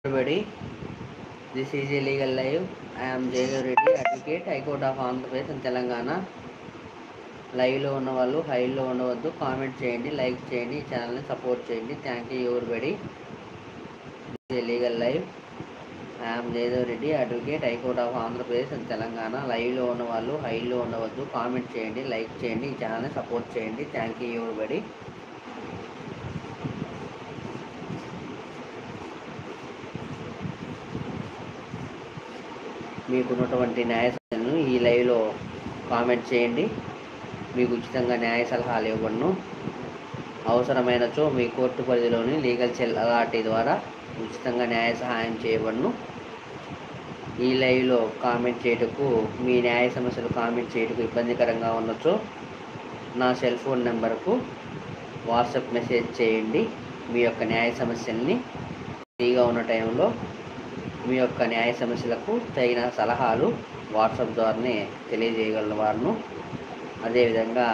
Everybody, this is a legal live. I am Jayadev Reddy, advocate, High Court of Andhra Pradesh and Telangana. లైవ్లో ఉన్న వాళ్ళు హైలో ఉండవద్దు, comment చేయండి, like చేయండి, ఛానల్ని సపోర్ట్ చేయండి. Thank you everybody. This is legal live. I'm Jayadev Reddy, advocate, high court of Andhra Pradesh and Telangana. లైవ్లో ఉన్న వాళ్ళు హైలో ఉండవద్దు, కామెంట్ చేయండి, లైక్ చేయండి, ఈ ఛానల్ని సపోర్ట్ చేయండి. Thank you everybody. మీకున్నటువంటి న్యాయ సమస్యలను ఈ లైవ్లో కామెంట్ చేయండి. మీకు ఉచితంగా న్యాయ సలహాలు ఇవ్వబడును. అవసరమైనచో మీ కోర్టు పరిధిలోని లీగల్ సెల్ అథారిటీ ద్వారా ఉచితంగా న్యాయ సహాయం చేయబడును. ఈ లైవ్లో కామెంట్ చేయటకు, మీ న్యాయ సమస్యలు కామెంట్ చేయటకు ఇబ్బందికరంగా ఉండొచ్చు, నా సెల్ ఫోన్ నెంబర్కు వాట్సాప్ మెసేజ్ చేయండి. మీ యొక్క న్యాయ సమస్యల్ని ఫ్రీగా ఉన్న టైంలో మీ యొక్క న్యాయ సమస్యలకు తగిన సలహాలు వాట్సాప్ ద్వారానే తెలియజేయగలను వారును. అదేవిధంగా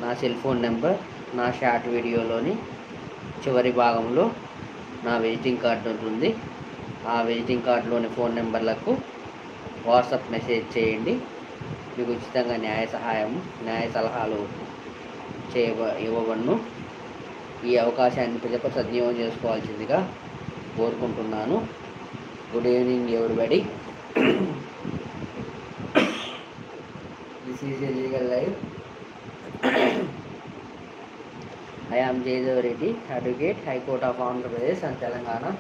నా సెల్ ఫోన్ నెంబర్ నా షార్ట్ వీడియోలోని చివరి భాగంలో నా విజిటింగ్ కార్డు ఉంటుంది. ఆ విజిటింగ్ కార్డులోని ఫోన్ నెంబర్లకు వాట్సాప్ మెసేజ్ చేయండి. మీకు ఉచితంగా న్యాయ సలహాలు ఇవ్వబడును. ఈ అవకాశాన్ని ప్రతి ఒక్కరు సద్వినియోగం చేసుకోవాల్సిందిగా కోరుకుంటున్నాను. Good evening everybody. This is a legal live. I am Jayadev Reddy, advocate, High Court of Andhra Pradesh and Telangana.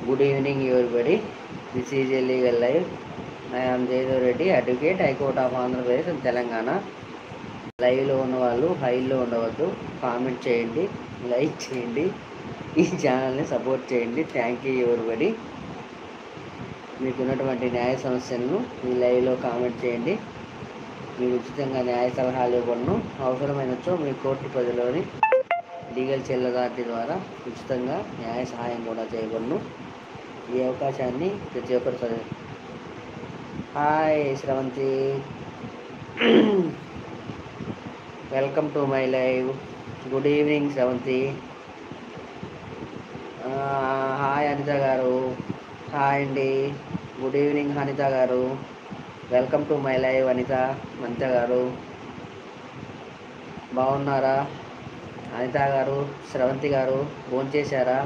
Good evening everybody. This is a legal live. I am Jayadev Reddy, advocate, High Court of Andhra Pradesh and Telangana. లైవ్లో ఉన్న వాళ్ళు హైలో ఉండవద్దు, comment చేయండి, like చేయండి, ఈ ఛానల్ని support చేయండి. Thank you everybody. మీకున్నటువంటి న్యాయ సమస్యలను ఈ లైవ్లో కామెంట్ చేయండి. మీరు ఉచితంగా న్యాయ సలహాలు ఇవ్వబడును. అవసరమైనచో మీ కోర్టు పరిధిలోని లీగల్ సెల్ అథారిటీ ద్వారా ఉచితంగా న్యాయ సహాయం కూడా చేయబడును. ఈ అవకాశాన్ని ప్రతి ఒక్కరు hi Sravanthi, welcome to my live. Good evening Sravanthi. Hi Anitha గారు. హాయ్ అండి, గుడ్ ఈవినింగ్ అనిత గారు. Welcome to my live Anitha గారు. బాగున్నారా అనిత గారు, శ్రవంతి గారు? భోంచేశారా?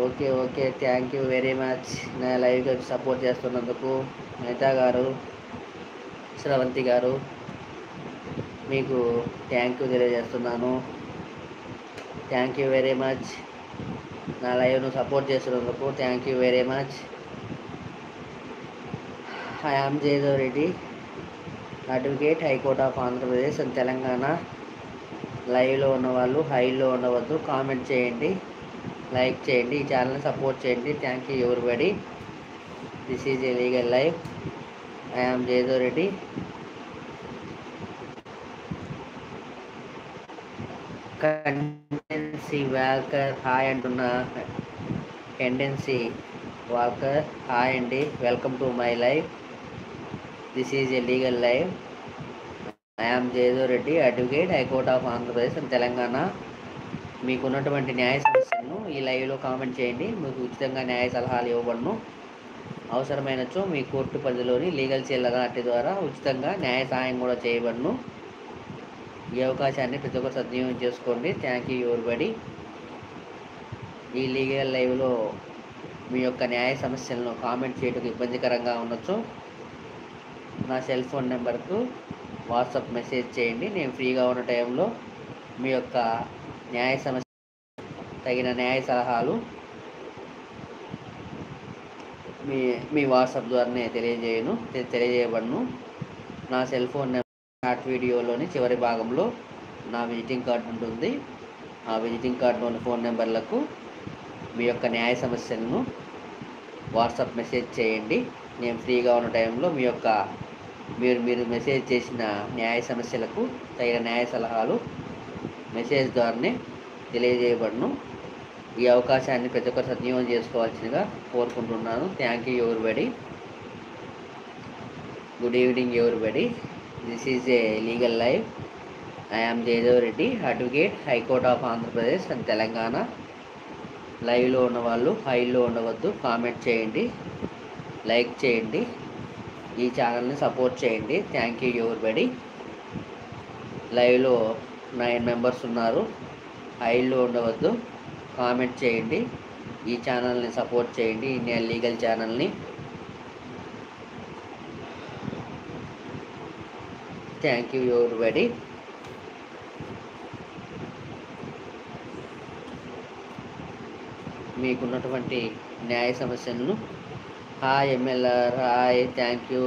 Okay thank you very much నా లైవ్కి సపోర్ట్ చేస్తున్నందుకు అనిత గారు, శ్రవంతి గారు. మీకు థ్యాంక్ యూ తెలియజేస్తున్నాను. థ్యాంక్ యూ వెరీ మచ్ నా లైవ్ను సపోర్ట్ చేస్తున్నందుకు. Thank you very much. I am Jayadev Reddy, advocate, high court of Andhra Pradesh and Telangana. లైవ్లో ఉన్న వాళ్ళు హైలో ఉండవద్దు, కామెంట్ చేయండి, లైక్ చేయండి, ఈ ఛానల్ని సపోర్ట్ చేయండి. Thank you everybody. This is a legal live. I am Jayadev Reddy. Tendency Walker hi అంటున్నా. టెండెన్సీ వాల్కర్ హాయ్ అండి, welcome to my live. This is a legal live. I am Jayadev Reddy, advocate, high court of Andhra Pradesh and Telangana. మీకున్నటువంటి న్యాయ సమస్యలను ఈ లైవ్లో comment చేయండి. మీకు ఉచితంగా న్యాయ సలహాలు ఇవ్వబడును. అవసరమైనచో మీ కోర్టు పరిధిలోని లీగల్ సెల్ అథారిటీ ద్వారా ఉచితంగా న్యాయ సహాయం కూడా చేయబడును. ఈ అవకాశాన్ని ప్రతి ఒక్కరు సద్వినియోగం చేసుకోండి. Thank you everybody. ఈ లీగల్ లైవ్లో మీ యొక్క న్యాయ సమస్యలను కామెంట్ చేయటకు ఇబ్బందికరంగా ఉండొచ్చు, నా సెల్ ఫోన్ నెంబర్కు వాట్సాప్ మెసేజ్ చేయండి. నేను ఫ్రీగా ఉన్న టైంలో మీ యొక్క న్యాయ సమస్య తగిన న్యాయ సలహాలు మీ వాట్సాప్ ద్వారానే తెలియజేయబడును. నా సెల్ ఫోన్ నెంబర్ షార్ట్ వీడియోలోని చివరి భాగంలో నా విజిటింగ్ కార్డు ఉంటుంది. ఆ విజిటింగ్ కార్డులోని ఫోన్ నెంబర్లకు మీ యొక్క న్యాయ సమస్యలను వాట్సాప్ మెసేజ్ చేయండి. నేను ఫ్రీగా ఉన్న టైంలో మీరు మెసేజ్ చేసిన న్యాయ సమస్యలకు తగిన న్యాయ సలహాలు మెసేజ్ ద్వారానే తెలియజేయబడును. ఈ అవకాశాన్ని ప్రతి ఒక్కరు సద్వినియోగం చేసుకోవాల్సిందిగా కోరుకుంటున్నాను. Thank you everybody. Good evening everybody. This is a legal live. I am Jayadev Reddy, advocate, high court of Andhra Pradesh and Telangana. లైవ్లో ఉన్నవాళ్ళు హైలో ఉండవద్దు, కామెంట్ చేయండి, లైక్ చేయండి, ఈ ఛానల్ని సపోర్ట్ చేయండి. Thank you everybody. లైవ్లో 9 మెంబర్స్ ఉన్నారు. హైలో ఉండవద్దు, కామెంట్ చేయండి, ఈ ఛానల్ని సపోర్ట్ చేయండి, ఇండియన్ లీగల్ ఛానల్ని. Thank you everybody. మీకున్నటువంటి న్యాయ సమస్యలను hi MLR, hi, thank you,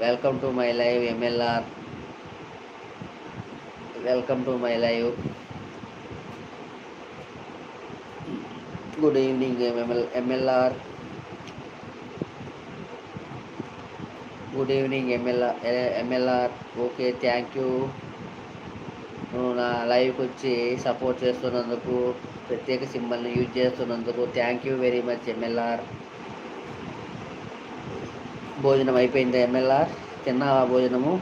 welcome to my live MLR, welcome to my live. Good evening MLR, good evening MLR. Okay, thank you. నువ్వు నా లైవ్కి వచ్చి సపోర్ట్ చేస్తున్నందుకు, ప్రత్యేక సింబల్ని యూజ్ చేస్తున్నందుకు thank you very much MLR. భోజనం అయిపోయిందా ఎంఎల్ఆర్? తిన్నావా భోజనము?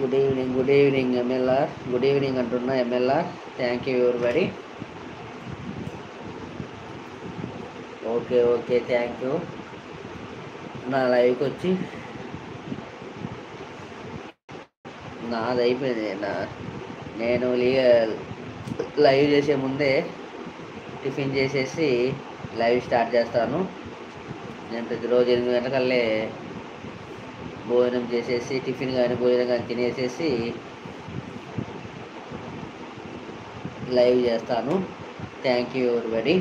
Good evening MLR. Good evening అంటున్నా MLR. Thank you everybody. Okay, thank you. నా లైవ్కి వచ్చి నాది అయిపోయింది. నేను లైవ్ చేసే ముందే టిఫిన్ చేసేసి లైవ్ స్టార్ట్ చేస్తాను. నేను ప్రతిరోజు 8 గంటలకల్లే భోజనం చేసేసి, టిఫిన్ కానీ భోజనం కానీ తినేసేసి లైవ్ చేస్తాను. Thank you everybody.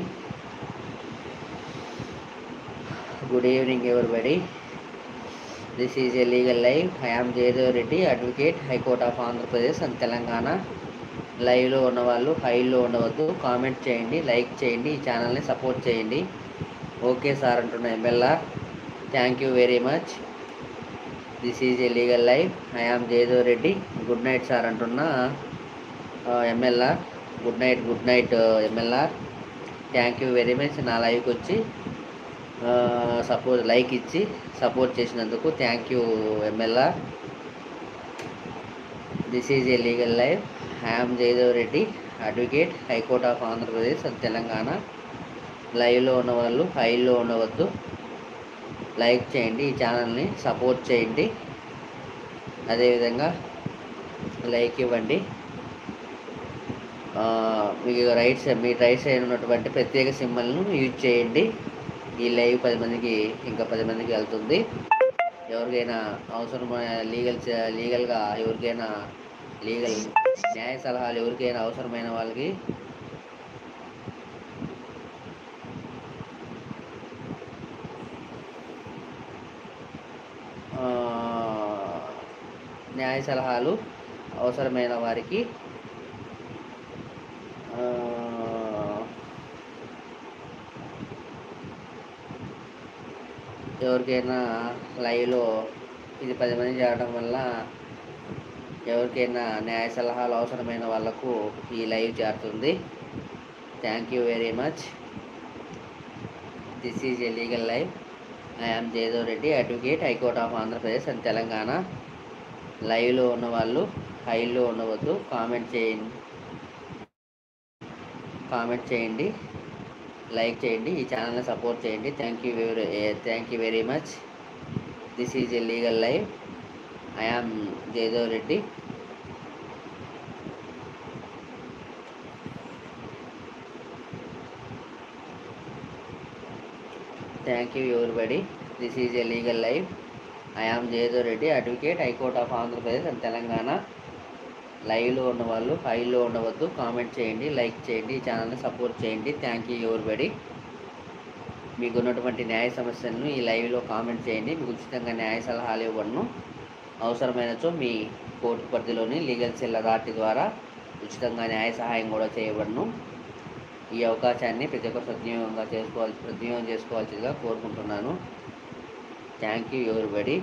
Good evening everybody. This is a legal live. I am Jayadev Reddy, advocate, high court of Andhra Pradesh and Telangana. లైవ్లో ఉన్నవాళ్ళు హైలో ఉండవద్దు, కామెంట్ చేయండి, లైక్ చేయండి, ఈ ఛానల్ని సపోర్ట్ చేయండి. ఓకే సార్ అంటున్నా MLR. Thank you very much. This is a legal live. I am Jayadev Reddy. Good night sir అంటున్నా MLR. Good night MLR. Thank you very much. నా లైవ్కి వచ్చి లైక్ ఇచ్చి సపోర్ట్ చేసినందుకు thank you MLR. This is a legal live. I am Jayadev Reddy, advocate, high court of Andhra Pradesh and Telangana. లైవ్లో ఉన్నవాళ్ళు హైలో ఉండవద్దు, లైక్ చేయండి, ఈ ఛానల్ని సపోర్ట్ చేయండి, అదేవిధంగా లైక్ ఇవ్వండి. మీ రైట్ సైడ్ ఉన్నటువంటి ప్రత్యేక సింబల్ను యూజ్ చేయండి. ఈ లైవ్ 10 మందికి వెళ్తుంది. ఎవరికైనా అవసరమైన లీగల్గా ఎవరికైనా న్యాయ సలహాలు ఎవరికైనా అవసరమైన వాళ్ళకి న్యాయ సలహాలు అవసరమైన వారికి ఎవరికైనా లైవ్లో ఇది 10 మంది చేయడం వల్ల ఎవరికైనా న్యాయ సలహాలు అవసరమైన వాళ్ళకు ఈ లైవ్ చేరుతుంది. Thank you very much. This is a legal live. I am Jayadev Reddy, advocate, high court of Andhra Pradesh and Telangana. లైవ్లో ఉన్నవాళ్ళు హైలో ఉండవద్దు, కామెంట్ చేయండి, లైక్ చేయండి, ఈ ఛానల్ని సపోర్ట్ చేయండి. Thank you very much. This is a legal live. I am Jayadev Reddy. Thank you everybody. This is a legal live. I am Jayadev Reddy, advocate, high court of Andhra Pradesh and Telangana. లైవ్లో ఉన్నవాళ్ళు హైలో ఉండవద్దు, కామెంట్ చేయండి, లైక్ చేయండి, ఈ ఛానల్ని సపోర్ట్ చేయండి. Thank you everybody. మీకు ఉన్నటువంటి న్యాయ సమస్యలను ఈ లైవ్లో కామెంట్ చేయండి. మీకు ఉచితంగా న్యాయ సలహాలు ఇవ్వను. అవసరమైనచో మీ కోర్టు పరిధిలోని లీగల్ సెల్ అథారిటీ ద్వారా ఉచితంగా న్యాయ సహాయం కూడా చేయబడును. ఈ అవకాశాన్ని ప్రతి ఒక్కరు సద్వినియోగం చేసుకోవాల్సిందిగా కోరుకుంటున్నాను. Thank you everybody.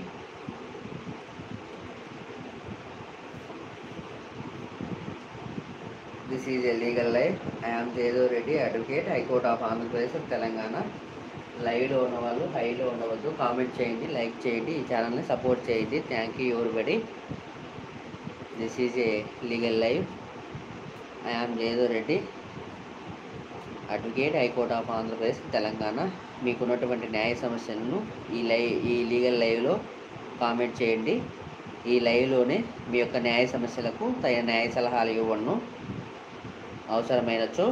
This is a legal life. I am Jayadev Reddy, advocate, high court of Andhra Pradesh, Telangana. లైవ్లో ఉన్న వాళ్ళు హైలో ఉండవద్దు, కామెంట్ చేయండి, లైక్ చేయండి, ఈ ఛానల్ని సపోర్ట్ చేయండి. Thank you everybody. This is a legal life. I am Jayadev Reddy, advocate, high court of Andhra Pradesh, Telangana. మీకున్నటువంటి న్యాయ సమస్యలను ఈ లీగల్ లైవ్లో కామెంట్ చేయండి. ఈ లైవ్లోనే మీ యొక్క న్యాయ సమస్యలకు తగిన న్యాయ సలహాలు ఇవ్వను. అవసరమైనచో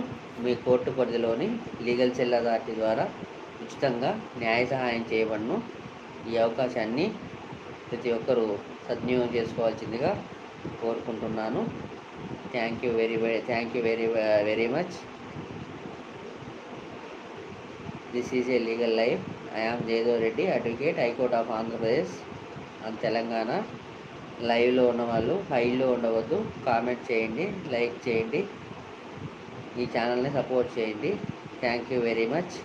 మీ కోర్టు పరిధిలోని లీగల్ సెల్ అథారిటీ ద్వారా ఉచితంగా న్యాయ సహాయం చేయబడును. ఈ అవకాశాన్ని ప్రతి ఒక్కరూ సద్వినియోగం చేసుకోవాల్సిందిగా కోరుకుంటున్నాను. Thank you very much. This is a legal life. I am Jayadev Reddy, advocate, high court of Andhra Pradesh and Telangana. లైవ్లో ఉన్నవాళ్ళు హైలో ఉండవద్దు, కామెంట్ చేయండి, లైక్ చేయండి, ఈ ఛానల్ని సపోర్ట్ చేయండి. Thank you very much.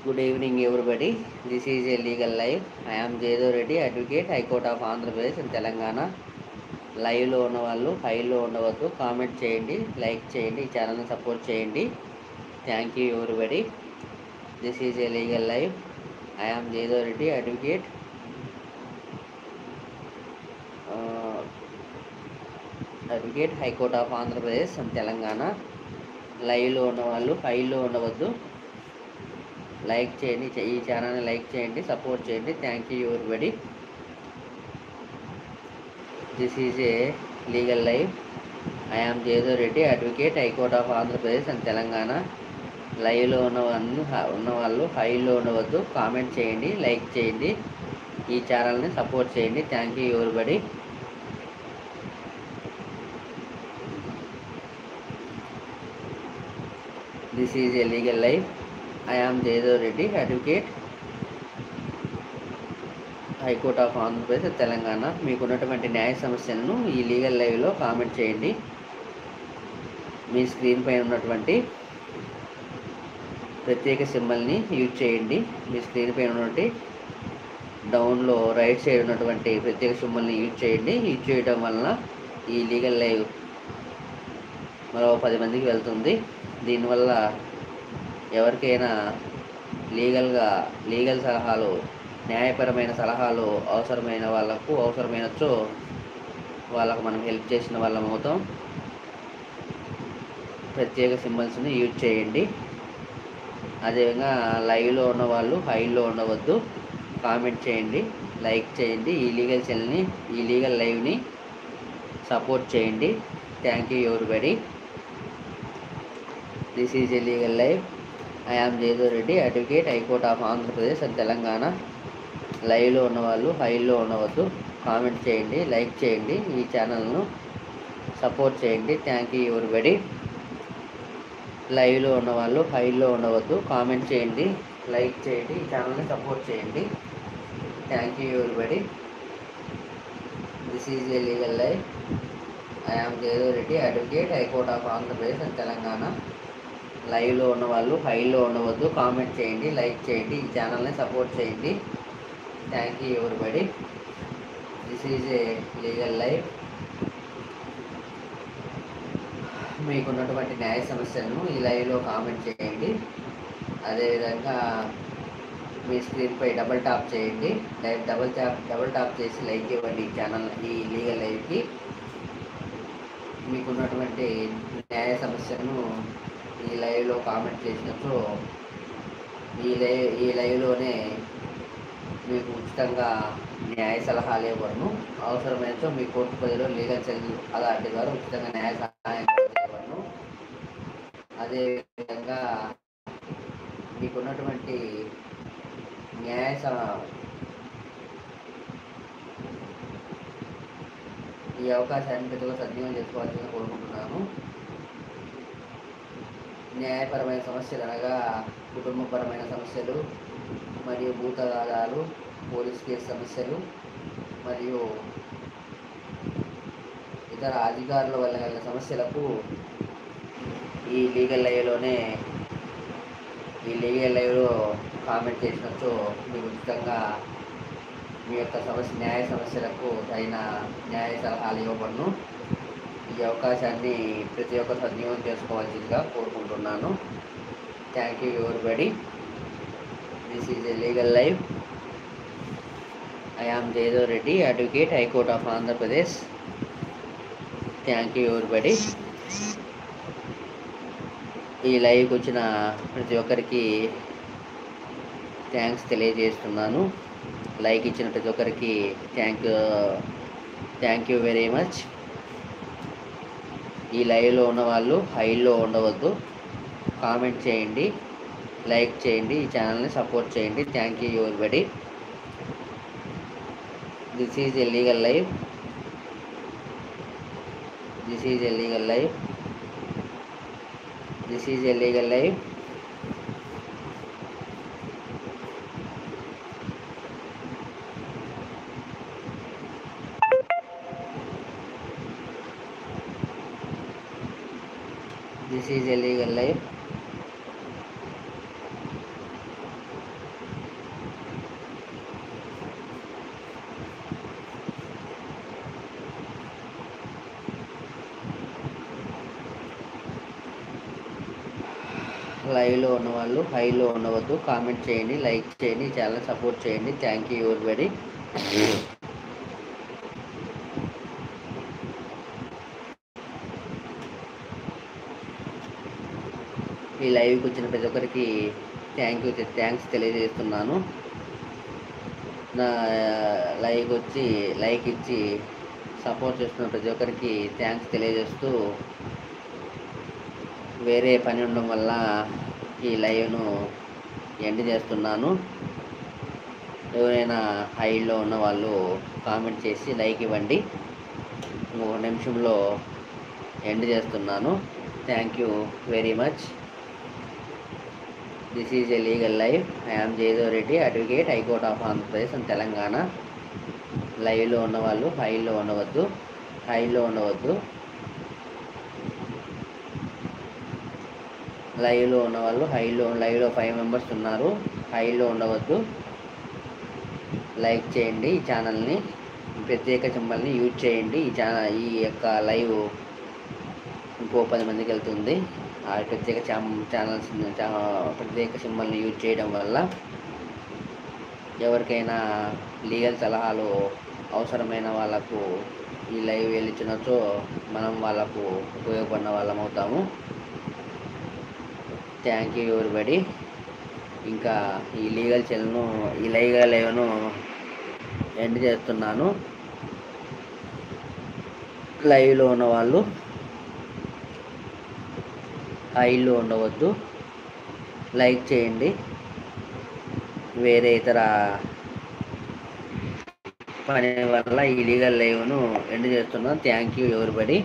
Good evening everybody. This is a legal live. I am Jaydev Reddy, advocate, High Court of Andhra Pradesh and Telangana. లైవ్లో ఉన్న వాళ్ళు హైలో ఉండవద్దు, కామెంట్ చేయండి, లైక్ చేయండి, ఈ ఛానల్ని సపోర్ట్ చేయండి. Thank you everybody. This is a legal live. I am Jayadev Reddy, advocate, high court of Andhra Pradesh and Telangana. లైవ్లో ఉన్న వాళ్ళు హైలో ఉండవద్దు, లైక్ చేయండి, ఈ ఛానల్ని లైక్ చేయండి, సపోర్ట్ చేయండి. Thank you everybody. This is a legal life. I am Jayadev Reddy, advocate, high court of Andhra Pradesh and Telangana. లైవ్లో ఉన్నవాళ్ళు హైలో ఉండవద్దు, కామెంట్ చేయండి, లైక్ చేయండి, ఈ ఛానల్ని సపోర్ట్ చేయండి. Thank you everybody. This is a legal life. I am Jaydev Reddy, advocate, high court of Andhra Pradesh, Telangana. మీకున్నటువంటి న్యాయ సమస్యలను ఈ లీగల్ లైవ్లో కామెంట్ చేయండి. మీ స్క్రీన్ పైన ఉన్నటువంటి ప్రత్యేక సింబల్ని యూజ్ చేయండి. మీ స్క్రీన్ పైన ఉన్నటువంటి డౌన్లో రైట్ సైడ్ ఉన్నటువంటి ప్రత్యేక సింబల్ని యూజ్ చేయండి. యూజ్ చేయడం వలన ఈ లీగల్ లైవ్ మరో 10 మందికి వెళ్తుంది. దీనివల్ల ఎవరికైనా లీగల్ సలహాలు, న్యాయపరమైన సలహాలు అవసరమైనచో వాళ్ళకు మనం హెల్ప్ చేసిన వాళ్ళం అవుతాం. ప్రత్యేక సింబల్స్ని యూజ్ చేయండి. అదేవిధంగా లైవ్లో ఉన్న వాళ్ళు హైలో ఉండవద్దు, కామెంట్ చేయండి, లైక్ చేయండి, ఈ లీగల్ లైవ్ని సపోర్ట్ చేయండి. Thank you everybody. This is a legal live. I am Jayadev Reddy, advocate, high court of Andhra Pradesh and Telangana. లైవ్లో ఉన్నవాళ్ళు హైలో ఉండవద్దు, కామెంట్ చేయండి, లైక్ చేయండి, ఈ ఛానల్ను సపోర్ట్ చేయండి. Thank you everybody. లైవ్లో ఉన్నవాళ్ళు హైలో ఉండవద్దు, కామెంట్ చేయండి, లైక్ చేయండి, ఈ ఛానల్ని సపోర్ట్ చేయండి. Thank you everybody. This is a legal live. I am Jayadev Reddy, advocate, high court of Andhra Pradesh and Telangana. లైవ్లో ఉన్నవాళ్ళు హైలో ఉండవద్దు, కామెంట్ చేయండి, లైక్ చేయండి, ఈ ఛానల్ని సపోర్ట్ చేయండి. Thank you everybody. This is a legal live. మీకున్నటువంటి న్యాయ సమస్యలను ఈ లైవ్లో కామెంట్ చేయండి. అదేవిధంగా మీ స్క్రీన్పై డబుల్ టాప్ చేయండి. డబుల్ టాప్ చేసి లైక్ ఇవ్వండి ఈ లీగల్ లైవ్కి. మీకున్నటువంటి న్యాయ సమస్యను ఈ లైవ్లో కామెంట్ చేసినప్పుడు ఈ లైవ్లోనే మీకు ఉచితంగా న్యాయ సలహాలు ఇవ్వబడును. అవసరమైనచో మీ కోర్టు పరిధిలో లీగల్ సెల్ అథారిటీ ద్వారా ఉచితంగా న్యాయ సహాయం చేయబడును. అదేవిధంగా మీకున్నటువంటి న్యాయ ఈ అవకాశాన్ని ప్రతి ఒక్క సద్వినియోగం చేసుకోవాల్సిందిగా కోరుకుంటున్నాను. న్యాయపరమైన సమస్యలు అనగా కుటుంబపరమైన సమస్యలు మరియు భూ తగాదాలు, పోలీస్ కేసు సమస్యలు మరియు ఇతర అధికారుల వల్ల కలిగిన సమస్యలకు ఈ లీగల్ లైవ్లో కామెంట్ చేసినచో మీకు ఉచితంగా మీ యొక్క న్యాయ సమస్యలకు తగిన న్యాయ సలహాలు ఇవ్వబడును. ఈ అవకాశాన్ని ప్రతి ఒక్క సద్వినియోగం చేసుకోవాల్సిందిగా కోరుకుంటున్నాను. Thank you everybody. This is a legal live. I am Jaydev Reddy, Advocate, High Court of Andhra Pradesh. Thank you everybody. ఈ లైవ్కి వచ్చిన ప్రతి ఒక్కరికి థ్యాంక్స్ తెలియజేస్తున్నాను. లైక్ ఇచ్చిన ప్రతి ఒక్కరికి థ్యాంక్ యూ వెరీ మచ్. ఈ లైవ్లో ఉన్న వాళ్ళు హైలో ఉండవద్దు, కామెంట్ చేయండి, లైక్ చేయండి, ఈ ఛానల్ని సపోర్ట్ చేయండి. Thank you everybody. This is a legal live. This is a legal live. This is a legal live. This is a legal live. లైవ్లో ఉన్నవాళ్ళు హైలో ఉండవద్దు, కామెంట్ చేయండి, లైక్ చేయండి, ఛానల్ సపోర్ట్ చేయండి. Thank you everybody. ఈ లైవ్కి వచ్చిన ప్రతి ఒక్కరికి థ్యాంక్స్ తెలియజేస్తున్నాను. నా లైక్ ఇచ్చి సపోర్ట్ చేస్తున్న ప్రతి ఒక్కరికి థ్యాంక్స్ తెలియజేస్తూ, వేరే పని ఉండడం వల్ల ఈ లైవ్ను ఎండ్ చేస్తున్నాను. ఎవరైనా హైలో ఉన్న వాళ్ళు కామెంట్ చేసి లైక్ ఇవ్వండి. 1 నిమిషంలో ఎండ్ చేస్తున్నాను. Thank you very much. This is a legal live. I am Jayadev Reddy, advocate, high court of Andhra Pradesh and Telangana. లైవ్లో ఉన్నవాళ్ళు హైలో ఉండవద్దు. లైవ్లో ఉన్నవాళ్ళు లైవ్లో 5 మెంబర్స్ ఉన్నారు. హైలో ఉండవద్దు. లైక్ చేయండి, ఈ ఛానల్ని ప్రత్యేక సింబల్ని యూజ్ చేయండి. ఈ యొక్క లైవ్ ఇంకో 10 మందికి వెళ్తుంది. ఆ ప్రత్యేక ప్రత్యేక సింబల్ని యూజ్ చేయడం వల్ల ఎవరికైనా లీగల్ సలహాలు అవసరమైన వాళ్ళకు ఈ లైవ్ వెళ్ళిచ్చినచో మనం వాళ్ళకు ఉపయోగపడిన వాళ్ళం అవుతాము. Thank you everybody. ఇంకా ఈ లీగల్ లైవ్ను ఎండ్ చేస్తున్నాను. లైవ్లో ఉన్న వాళ్ళు హైలో ఉండవద్దు. లైక్ చేయండి. వేరే ఇతర పని వల్ల ఈ లీగల్ లైవ్ను ఎండ్ చేస్తున్నాను. Thank you everybody.